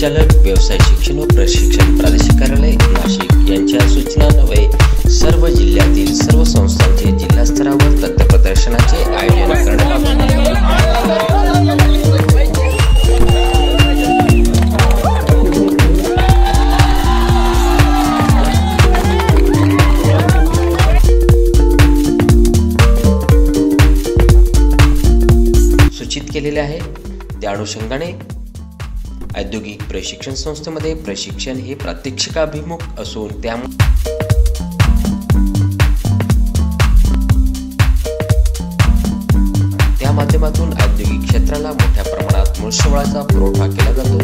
संचालक व्यवसाय शिक्षण व प्रशिक्षण प्रादेशिक कार्यालय नाशिक यांच्या सूचनान्वये सर्व जिल्ह्यातील सर्व संस्थांचे जिल्हा स्तरावर तंत्र प्रदर्शनाचे आयोजन करण्यात सूचित केलेले आहे। त्या अनुषंगाने औद्योगिक प्रशिक्षण संस्थेमध्ये प्रशिक्षण हे प्रात्यक्षिकाभिमुख असून त्या माध्यमातून औद्योगिक क्षेत्राला मोठ्या प्रमाणात मनुष्यबळाचा पुरवठा केला जातो।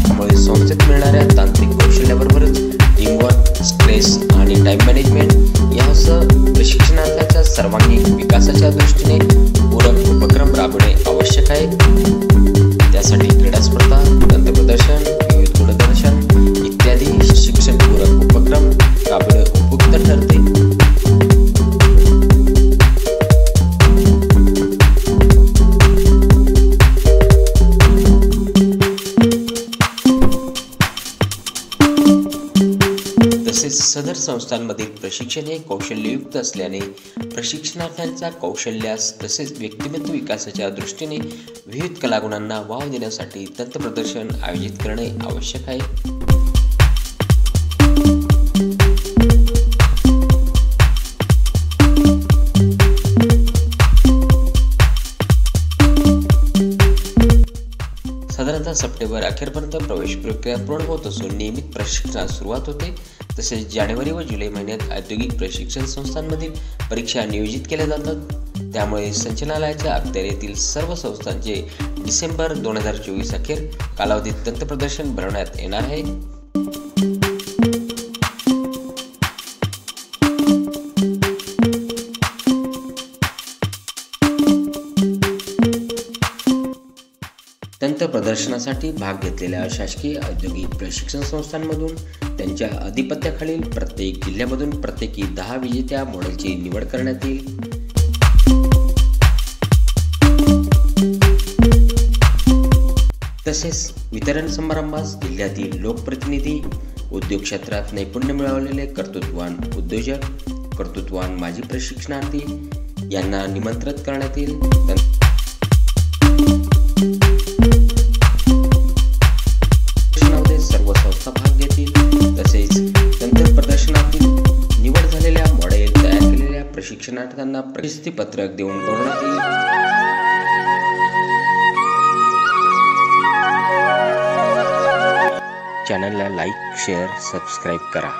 त्यामुळे संस्थेत मिळणाऱ्या तांत्रिक कौशल्याबरोबरच टीमवर्क, स्ट्रेस आणि टाइम मॅनेजमेंट यासह प्रशिक्षणार्थींच्या सर्वांगीण विकासाच्या दृष्टीने पूरक उपक्रम राबवणे आवश्यक आहे। त्यासाठी क्रीडा स्पर्धा, तंत्र प्रदर्शन, विविध गुणदर्शन इत्यादी शिक्षण पूरक उपक्रम राबवणे उपयुक्त ठरते। तसेच सदर संस्थांमधील प्रशिक्षण हे कौशल्ययुक्त असल्याने प्रशिक्षणार्थ्यांच्या कौशल्यास तसेच व्यक्तिमत्व विकासाच्या दृष्टीने विविध कलागुणांना वाव देण्यासाठी तंत्र प्रदर्शन आयोजित करणे आवश्यक आहे। साधारणतः सप्टेंबर अखेरपर्यंत प्रवेश प्रक्रिया पूर्ण होत असून नियमित प्रशिक्षणास सुरुवात होते। तसेच जानेवारी व जुलै महिन्यात औद्योगिक प्रशिक्षण संस्थांमधील परीक्षा नियोजित केल्या जातात। त्यामुळे संचालनालयाच्या अखत्यारीतील सर्व संस्थांचे डिसेंबर 2024 अखेर कालावधीत तंत्र प्रदर्शन भरवण्यात येणार आहे। तंत्र प्रदर्शनासाठी भाग घेतलेल्या शासकीय औद्योगिक प्रशिक्षण संस्थांमधून त्यांच्या अधिपत्याखालील प्रत्येक जिल्ह्यामधून प्रत्येकी 10 विजेत्या मॉडेलची निवड करण्यात येईल। तसेच वितरण समारंभास जिल्ह्यातील लोकप्रतिनिधी, उद्योग क्षेत्रात नैपुण्य मिळवलेले कर्तृत्ववान उद्योजक, कर्तृत्ववान माजी प्रशिक्षणार्थी यांना निमंत्रित करण्यात येईल। सर्व संस्था भाग घेतील। तसेच तंत्र प्रदर्शनातील निवड झालेल्या मॉडेल तयार केलेल्या प्रशिक्षणार्थ्यांना प्रशस्ती पत्रक देऊन गौरवण्यात येईल। चॅनलला लाईक, शेअर, सबस्क्राईब करा।